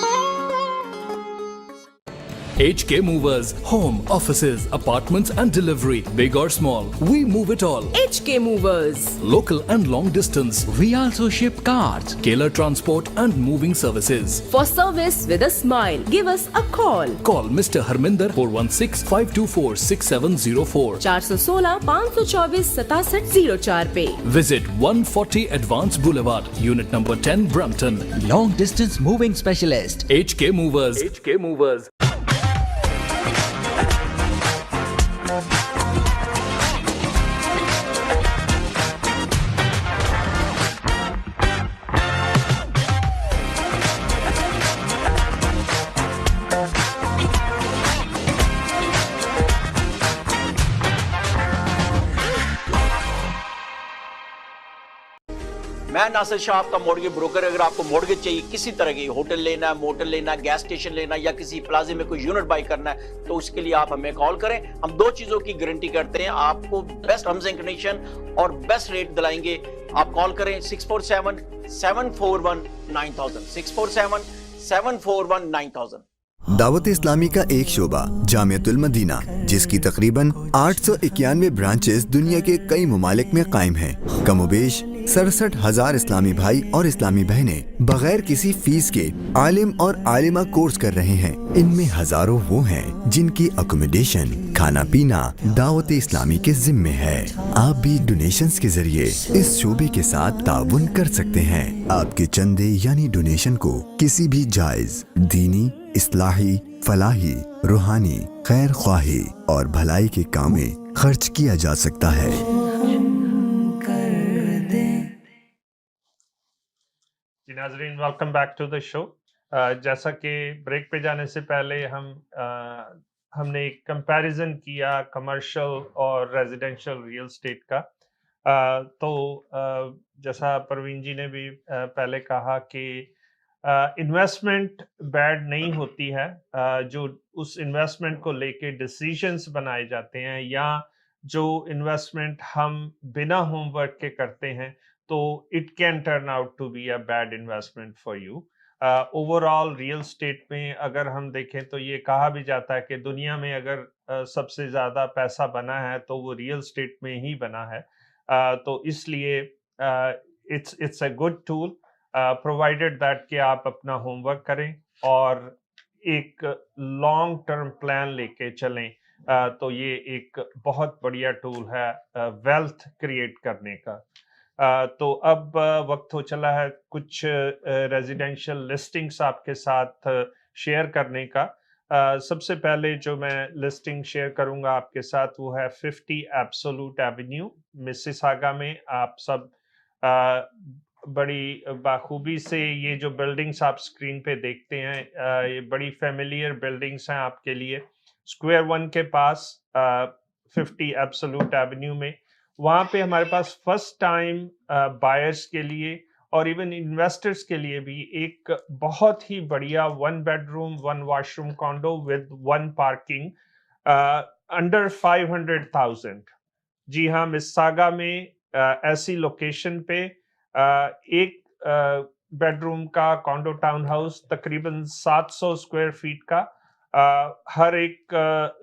HK Movers, home, offices, apartments and delivery, big or small, we move it all. HK Movers. Local and long distance, We also ship cars. Tailor transport and moving services. For service with a smile, give us a call. Call Mr. Harminder 416-524-6704. 416-524-6704 पे। Visit 140 Advance Boulevard, Unit number 10, Brampton. Long distance moving specialist. HK Movers. HK Movers. मैं नासिर शाह, आपका मॉर्गेज ब्रोकर। अगर आपको मॉर्गेज चाहिए किसी तरह की, होटल लेना है, मोटल लेना है, गैस स्टेशन लेना है या किसी प्लाजे में कोई यूनिट बाई करना है, तो उसके लिए आप हमें कॉल करें। हम दो चीजों की गारंटी करते हैं, आपको बेस्ट टर्म्स एंड कंडीशन और बेस्ट रेट दिलाएंगे। आप कॉल करें 647-741-9000, 647-741-9000। दावत इस्लामी का एक शोबा जामियतुल मदीना, जिसकी तकरीबन 891 ब्रांचेस दुनिया के कई ममालिक में कायम हैं। कमोबेश 67,000 इस्लामी भाई और इस्लामी बहनें बगैर किसी फीस के आलिम और आलिमा कोर्स कर रहे हैं। इनमें हजारों वो हैं जिनकी अकोमोडेशन, खाना पीना दावत इस्लामी के जिम्मे है। आप भी डोनेशंस के जरिए इस शोबे के साथ ताउन कर सकते हैं। आपके चंदे यानी डोनेशन को किसी भी जायज दीनी, इस्लाही, फलाही, रूहानी, खैर ख्वाही और भलाई के काम में खर्च किया जा सकता है। जी नाजरीन, welcome back to the show. जैसा कि ब्रेक पे जाने से पहले हमने एक कंपैरिजन किया कमर्शियल और रेजिडेंशियल रियल एस्टेट का। जैसा परवीन जी ने भी पहले कहा कि इन्वेस्टमेंट बैड नहीं होती है, जो उस इन्वेस्टमेंट को लेके डिसीजंस बनाए जाते हैं या जो इन्वेस्टमेंट हम बिना होमवर्क के करते हैं, तो it can turn out to be a bad investment for you. Overall real estate में अगर हम देखें तो ये कहा भी जाता है कि दुनिया में अगर सबसे ज़्यादा पैसा बना है तो वो रियल एस्टेट में ही बना है। तो इसलिए it's a good tool provided that कि आप अपना होमवर्क करें और एक लॉन्ग टर्म प्लान लेके चलें। तो ये एक बहुत बढ़िया टूल है वेल्थ क्रिएट करने का। तो अब वक्त हो चला है कुछ रेजिडेंशियल लिस्टिंग्स आपके साथ शेयर करने का। सबसे पहले जो मैं लिस्टिंग शेयर करूंगा आपके साथ वो है 50 एब्सोल्यूट एवेन्यू मिसिसागा में। आप सब बड़ी बाखूबी से ये जो बिल्डिंग्स आप स्क्रीन पे देखते हैं ये बड़ी फेमिलियर बिल्डिंग्स हैं आपके लिए। स्क्वायर वन के पास 50 एब्सोल्यूट एवेन्यू में, वहाँ पे हमारे पास फर्स्ट टाइम बायर्स के लिए और इवन इन्वेस्टर्स के लिए भी एक बहुत ही बढ़िया 1 bedroom 1 washroom condor with 1 parking under 500,000। जी हाँ, मिसिसागा में ऐसी लोकेशन पे एक बेडरूम का कॉन्डो टाउन हाउस तकरीबन 700 स्क्वायर फीट का हर एक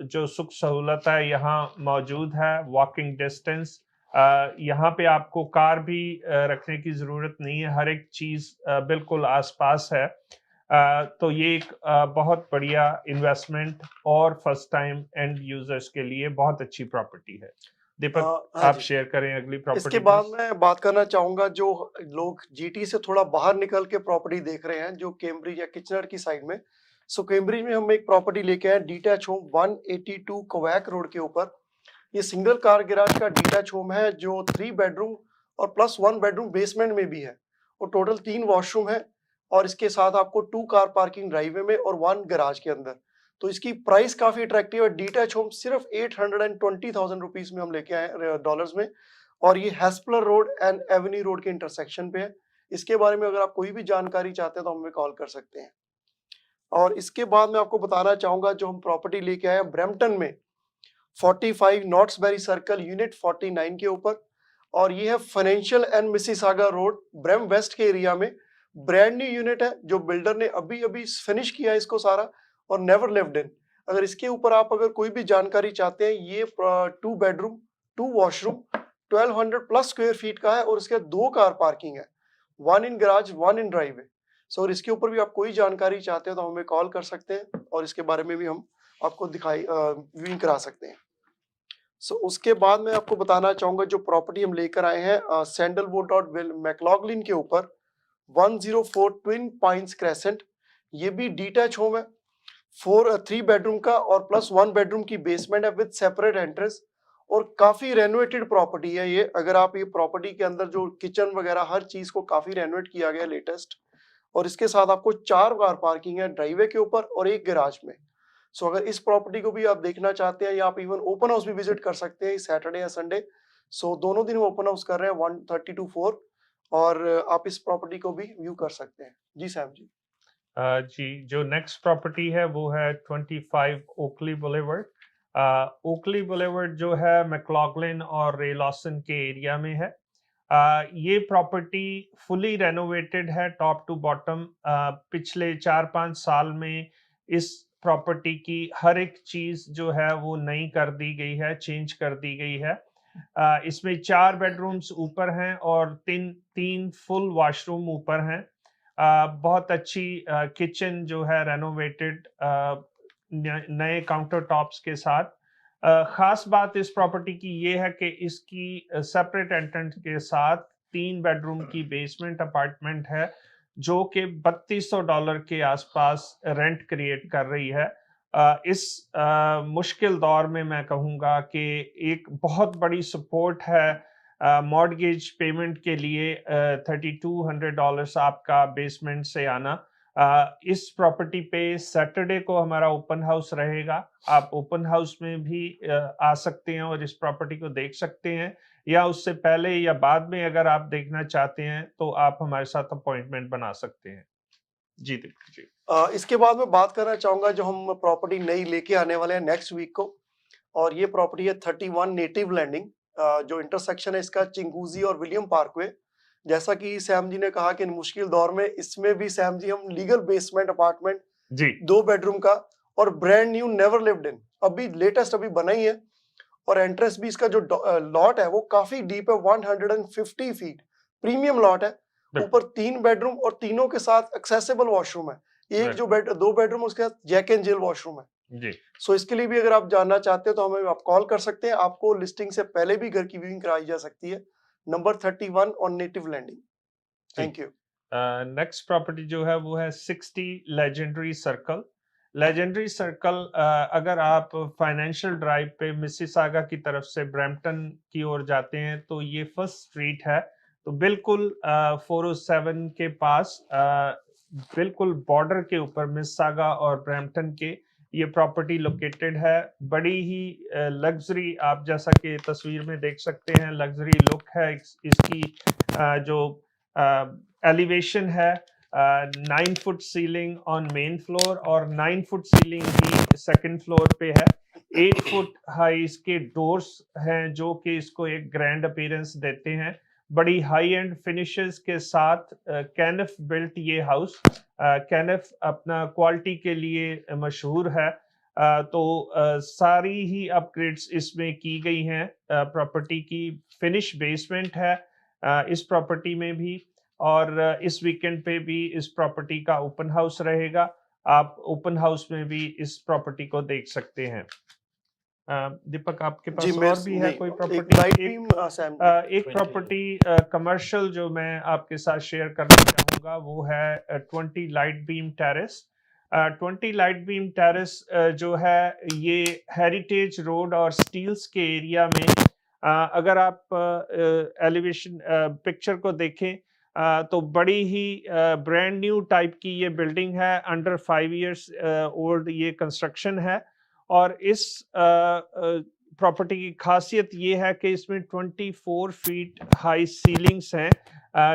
जो सुख सहूलत है यहाँ मौजूद है। वॉकिंग डिस्टेंस, यहाँ पे आपको कार भी रखने की ज़रूरत नहीं है, हर एक चीज़ बिल्कुल आसपास है। तो ये एक बहुत बढ़िया इन्वेस्टमेंट और फर्स्ट टाइम एंड यूजर्स के लिए बहुत अच्छी प्रॉपर्टी है। दीपक आप शेयर करें अगली प्रॉपर्टी। इसके बाद मैं बात करना चाहूंगा जो लोग जीटी से थोड़ा बाहर निकल के प्रॉपर्टी देख रहे हैं, जो कैम्ब्रिज या किचनर की साइड में। सो कैम्ब्रिज में हम एक प्रॉपर्टी लेके आए, डिटैच होम 182 कोवैक रोड के ऊपर। ये सिंगल कार गैराज का डिटैच होम है जो 3 बेडरूम और प्लस 1 बेडरूम बेसमेंट में भी है और टोटल 3 वॉशरूम है और इसके साथ आपको 2 कार पार्किंग ड्राइववे में और 1 गैराज के अंदर। तो इसकी प्राइस काफी अट्रैक्टिव है। डिटैच होम सिर्फ 820,000 रुपीज में हम लेके आए डॉलर्स में, और ये हेस्पलर रोड एंड एवेन्यू रोड के इंटरसेक्शन पे है। इसके बारे में अगर आप कोई भी जानकारी चाहते हैं तो हमें कॉल कर सकते हैं। और इसके बाद मैं आपको बताना चाहूंगा जो हम प्रॉपर्टी लेके आए हैं ब्रैम्पटन में 45 नॉर्थ्सबेरी सर्कल यूनिट 49 के ऊपर, और ये है financial and Mississauga road Bram West के एरिया में। ब्रांड न्यू यूनिट है जो बिल्डर ने अभी अभी फिनिश किया है इसको सारा और नेवर लिव्ड इन। अगर इसके ऊपर आप अगर कोई भी जानकारी चाहते हैं, ये 2 bedroom 2 washroom 1200 plus square feet का है और इसके 2 कार पार्किंग है, 1 इन गैराज 1 इन ड्राइववे। सो इसके ऊपर भी आप कोई जानकारी चाहते हैं तो हमें कॉल कर सकते हैं और इसके बारे में भी हम आपको व्यूइंग करा सकते हैं। सो उसके बाद मैं आपको बताना चाहूंगा जो प्रॉपर्टी हम लेकर आए हैं सैंडलवुड और मैक्लॉगलिन के ऊपर 104 ट्विन पाइन्स क्रेसेंट। ये भी डिटैच होम है 3 बेडरूम का और प्लस 1 बेडरूम की बेसमेंट है विद सेपरेट एंट्रेंस और काफी रेनोवेटेड प्रॉपर्टी है ये। अगर आप ये प्रॉपर्टी के अंदर जो किचन वगैरह हर चीज को काफी रेनोवेट किया गया लेटेस्ट, और इसके साथ आपको 4 कार पार्किंग है ड्राइववे के ऊपर और 1 गैराज में। सो अगर इस प्रॉपर्टी को भी आप देखना चाहते हैं या आप इवन ओपन हाउस भी विजिट कर सकते हैं सैटरडे या संडे। सो दोनों दिन हम ओपन हाउस कर रहे हैं 1:30 to 4 और आप इस प्रॉपर्टी को भी व्यू कर सकते हैं। जी सैम जी। जी, जो नेक्स्ट प्रॉपर्टी है वो है 25 ओकली बुलेवर्ड। ओकली बुलेवर्ड जो है मैक्लॉगलिन और रे लॉसन के एरिया में है। ये प्रॉपर्टी फुली रेनोवेटेड है टॉप टू बॉटम। पिछले 4-5 साल में इस प्रॉपर्टी की हर एक चीज जो है वो नई कर दी गई है, चेंज कर दी गई है। इसमें 4 बेडरूम्स ऊपर हैं और 3 फुल वॉशरूम ऊपर हैं। बहुत अच्छी किचन जो है रेनोवेटेड नए काउंटर टॉप्स के साथ। खास बात इस प्रॉपर्टी की ये है कि इसकी सेपरेट एंट्रेंस के साथ 3 बेडरूम की बेसमेंट अपार्टमेंट है जो कि $3200 के आसपास रेंट क्रिएट कर रही है। इस मुश्किल दौर में मैं कहूँगा कि एक बहुत बड़ी सपोर्ट है मॉर्गेज पेमेंट के लिए। $3200 आपका बेसमेंट से आना। इस प्रॉपर्टी पे सैटरडे को हमारा ओपन हाउस रहेगा। आप ओपन हाउस में भी आ सकते हैं और इस प्रॉपर्टी को देख सकते हैं, या उससे पहले या बाद में अगर आप देखना चाहते हैं तो आप हमारे साथ अपॉइंटमेंट बना सकते हैं। जी दीपक जी। इसके बाद मैं बात करना चाहूंगा जो हम प्रॉपर्टी नई लेके आने वाले हैं नेक्स्ट वीक को, और ये प्रॉपर्टी है 31 नेटिव लैंडिंग। जो इंटरसेक्शन है इसका चिंगूजी और विलियम पार्कवे। जैसा कि सैम जी ने कहा कि मुश्किल दौर में इसमें भी सैम जी हम लीगल बेसमेंट अपार्टमेंट जी 2 बेडरूम का और brand new never lived in अभी लेटेस्ट अभी बना ही है, और एंट्रेंस भी इसका जो लॉट है वो काफी डीप है 150 फीट प्रीमियम लॉट है। ऊपर 3 बेडरूम और तीनों के साथ एक्सेसिबल वॉशरूम है। एक जो 2 बेडरूम उसके साथ जैक एंड जिल वॉशरूम है जी। सो इसके लिए भी अगर आप जानना चाहते हैं तो हमें आप कॉल कर सकते हैं। आपको लिस्टिंग से पहले भी घर की व्यूइंग कराई जा सकती है। Number 31 on Native Landing. Thank you. Next property जो है वो है 60 लेजेंडरी सर्कल। लेजेंडरी सर्कल, अगर आप फाइनेंशियल ड्राइव पे मिसिसागा की तरफ से ब्रैम्पटन की ओर जाते हैं तो ये फर्स्ट स्ट्रीट है। तो बिल्कुल 407 के पास, बिल्कुल बॉर्डर के ऊपर मिसिसागा और ब्रैम्पटन के ये प्रॉपर्टी लोकेटेड है। बड़ी ही लग्जरी, आप जैसा कि तस्वीर में देख सकते हैं, लग्जरी लुक है इसकी। जो एलिवेशन है, 9 foot ceiling on main floor और 9 फुट सीलिंग ही सेकंड फ्लोर पे है। 8 फुट हाई इसके डोर्स हैं जो कि इसको एक ग्रैंड अपीयरेंस देते हैं। बड़ी हाई एंड फिनिशेस के साथ कैनफ बिल्ट ये हाउस। कैनफ अपना क्वालिटी के लिए मशहूर है। तो सारी ही अपग्रेड्स इसमें की गई हैं। प्रॉपर्टी की फिनिश बेसमेंट है इस प्रॉपर्टी में भी, और इस वीकेंड पे भी इस प्रॉपर्टी का ओपन हाउस रहेगा। आप ओपन हाउस में भी इस प्रॉपर्टी को देख सकते हैं। दीपक, आपके पास और भी है कोई प्रॉपर्टी? एक प्रॉपर्टी कमर्शियल जो मैं आपके साथ शेयर करना चाहूँगा वो है 20 light beam terrace. 20 light beam terrace जो है ये हेरिटेज रोड और स्टील्स के एरिया में, अगर आप एलिवेशन पिक्चर को देखें तो बड़ी ही ब्रांड न्यू टाइप की ये बिल्डिंग है। अंडर 5 इयर्स ओल्ड ये कंस्ट्रक्शन है। और इस प्रॉपर्टी की खासियत ये है कि इसमें 24 फीट हाई सीलिंग्स हैं,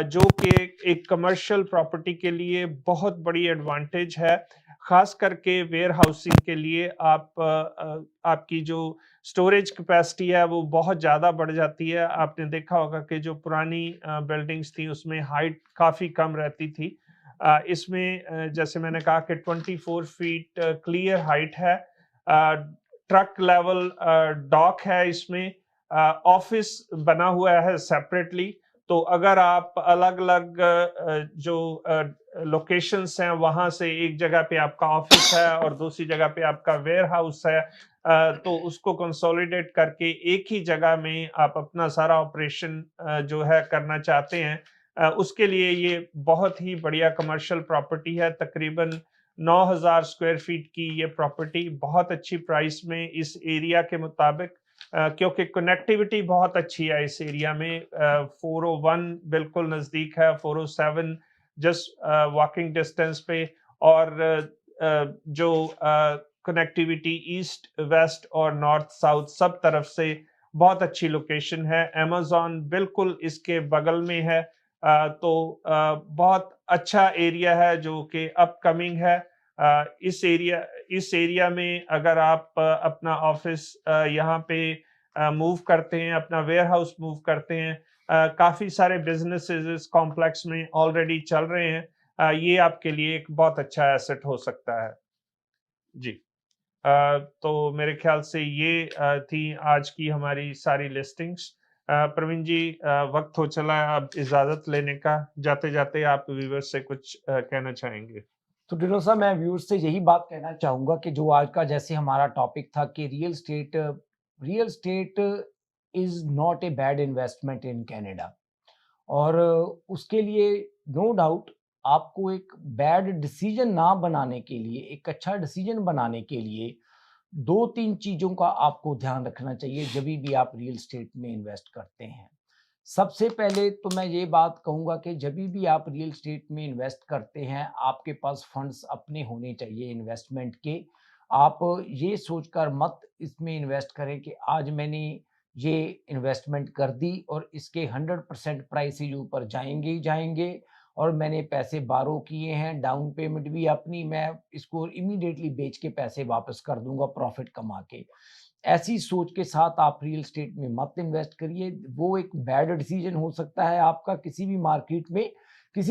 जो कि एक कमर्शियल प्रॉपर्टी के लिए बहुत बड़ी एडवांटेज है। खास करके वेयर हाउसिंग के लिए आपकी जो स्टोरेज कैपेसिटी है वो बहुत ज़्यादा बढ़ जाती है। आपने देखा होगा कि जो पुरानी बिल्डिंग्स थी उसमें हाइट काफ़ी कम रहती थी। इसमें जैसे मैंने कहा कि 24 फीट क्लियर हाइट है। ट्रक लेवल डॉक है इसमें। ऑफिस बना हुआ है सेपरेटली। तो अगर आप अलग अलग जो लोकेशंस हैं वहाँ से एक जगह पे आपका ऑफिस है और दूसरी जगह पे आपका वेयर हाउस है, तो उसको कंसोलिडेट करके एक ही जगह में आप अपना सारा ऑपरेशन जो है करना चाहते हैं, उसके लिए ये बहुत ही बढ़िया कमर्शियल प्रॉपर्टी है। तकरीबन 9000 स्क्वायर फीट की ये प्रॉपर्टी बहुत अच्छी प्राइस में इस एरिया के मुताबिक, क्योंकि कनेक्टिविटी बहुत अच्छी है इस एरिया में। 401 बिल्कुल नज़दीक है, 407 जस्ट वॉकिंग डिस्टेंस पे, और जो कनेक्टिविटी ईस्ट वेस्ट और नॉर्थ साउथ सब तरफ से बहुत अच्छी लोकेशन है। अमेज़न बिल्कुल इसके बगल में है। तो बहुत अच्छा एरिया है जो कि अपकमिंग है। इस एरिया में अगर आप अपना ऑफिस यहाँ पे मूव करते हैं, अपना वेयर हाउस मूव करते हैं, काफ़ी सारे बिजनेसेस इस कॉम्प्लेक्स में ऑलरेडी चल रहे हैं। ये आपके लिए एक बहुत अच्छा एसेट हो सकता है जी। तो मेरे ख्याल से ये थी आज की हमारी सारी लिस्टिंग्स। प्रवीण जी, वक्त हो चला है अब इजाजत लेने का। जाते जाते आप व्यूअर्स से कुछ कहना चाहेंगे? तो डिनो साहब, मैं व्यूअर्स से यही बात कहना चाहूँगा कि जो आज का जैसे हमारा टॉपिक था कि real estate is not a bad investment in Canada, और उसके लिए नो डाउट आपको एक बैड डिसीजन ना बनाने के लिए, एक अच्छा डिसीजन बनाने के लिए 2-3 चीज़ों का आपको ध्यान रखना चाहिए जब भी आप रियल स्टेट में इन्वेस्ट करते हैं। सबसे पहले तो मैं ये बात कहूँगा कि जब भी आप रियल स्टेट में इन्वेस्ट करते हैं, आपके पास फंड्स अपने होने चाहिए इन्वेस्टमेंट के। आप ये सोचकर मत इसमें इन्वेस्ट करें कि आज मैंने ये इन्वेस्टमेंट कर दी और इसके 100% प्राइसेज ऊपर जाएंगे ही जाएंगे, और मैंने पैसे बारो किए हैं, डाउन पेमेंट भी अपनी, मैं इसको इमीडिएटली बेच के पैसे वापस कर दूंगा प्रॉफिट कमा के। ऐसी सोच के साथ आप रियल स्टेट में मत इन्वेस्ट करिए। वो एक बैड डिसीजन हो सकता है आपका किसी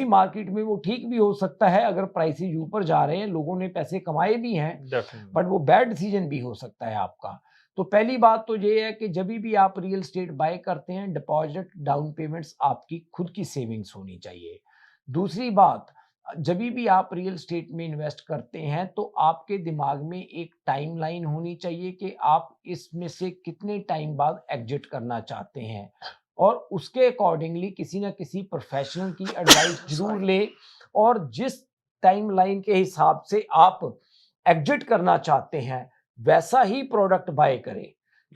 मार्केट में वो ठीक भी हो सकता है अगर प्राइसेज ऊपर जा रहे हैं, लोगों ने पैसे कमाए भी हैं, बट वो बैड डिसीजन भी हो सकता है आपका। तो पहली बात तो ये है कि जब भी आप रियल स्टेट बाय करते हैं, डिपॉजिट डाउन पेमेंट्स आपकी खुद की सेविंग्स होनी चाहिए। दूसरी बात, जब भी आप रियल स्टेट में इन्वेस्ट करते हैं तो आपके दिमाग में एक टाइमलाइन होनी चाहिए कि आप इसमें से कितने टाइम बाद एग्जिट करना चाहते हैं, और उसके अकॉर्डिंगली किसी ना किसी प्रोफेशनल की एडवाइस जरूर लें, और जिस टाइमलाइन के हिसाब से आप एग्जिट करना चाहते हैं वैसा ही प्रोडक्ट बाय करें,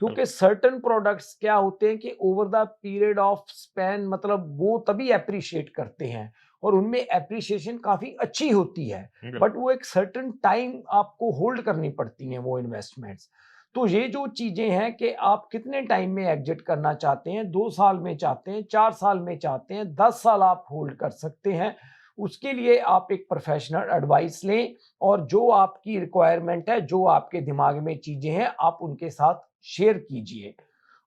क्योंकि सर्टेन प्रोडक्ट्स क्या होते हैं कि over the period of span मतलब वो तभी अप्रिशिएट करते हैं और उनमें अप्रिशिएशन काफी अच्छी होती है, बट वो एक सर्टेन टाइम आपको होल्ड करनी पड़ती हैं वो इन्वेस्टमेंट्स। तो ये जो चीजें हैं कि आप कितने टाइम में एग्जिट करना चाहते हैं, 2 साल में चाहते हैं, 4 साल में चाहते हैं, 10 साल आप होल्ड कर सकते हैं, उसके लिए आप एक प्रोफेशनल एडवाइस लें और जो आपकी रिक्वायरमेंट है, जो आपके दिमाग में चीजें हैं, आप उनके साथ शेयर कीजिए।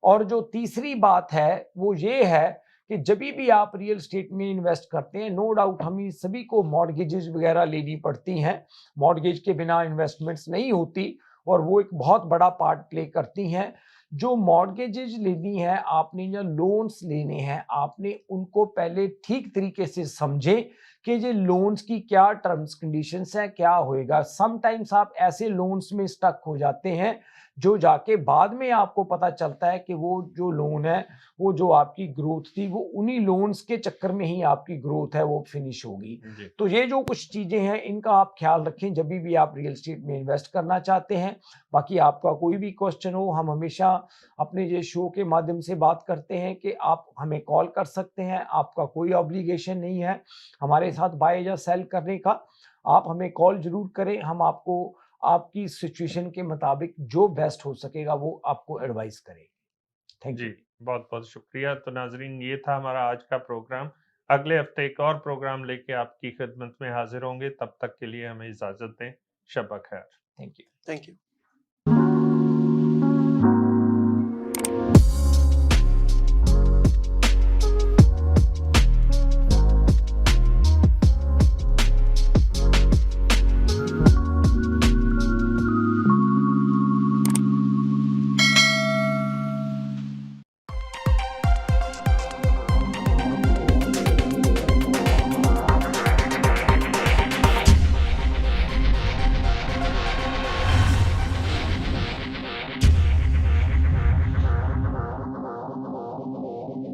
और जो तीसरी बात है वो ये है कि जब भी आप रियल एस्टेट में इन्वेस्ट करते हैं, नो डाउट हम सभी को मॉर्गेजेस वगैरह लेनी पड़ती हैं, मॉर्गेज के बिना इन्वेस्टमेंट्स नहीं होती और वो एक बहुत बड़ा पार्ट प्ले करती हैं। जो मॉर्गेजेस लेनी है आपने या लोन्स लेने हैं, आपने उनको पहले ठीक तरीके से समझें कि ये लोन्स की क्या टर्म्स कंडीशंस है, क्या होएगा। समटाइम्स आप ऐसे लोन्स में स्टक हो जाते हैं जो जाके बाद में आपको पता चलता है कि वो जो लोन है, वो जो आपकी ग्रोथ थी, वो उन्हीं लोन्स के चक्कर में ही आपकी ग्रोथ है वो फिनिश होगी। तो ये जो कुछ चीजें हैं इनका आप ख्याल रखें जब भी आप रियल एस्टेट में इन्वेस्ट करना चाहते हैं। बाकी आपका कोई भी क्वेश्चन हो, हम हमेशा अपने ये शो के माध्यम से बात करते हैं कि आप हमें कॉल कर सकते हैं, आपका कोई ऑब्लिगेशन नहीं है हमारे साथ बाय या सेल करने का। आप हमें कॉल जरूर करें, हम आपको आपकी सिचुएशन के मुताबिक जो बेस्ट हो सकेगा वो आपको एडवाइस करें। Thank you. बहुत बहुत शुक्रिया। तो नाजरीन, ये था हमारा आज का प्रोग्राम। अगले हफ्ते एक और प्रोग्राम लेके आपकी खिदमत में हाजिर होंगे। तब तक के लिए हमें इजाजत दें। शब खैर। Thank you. Thank you.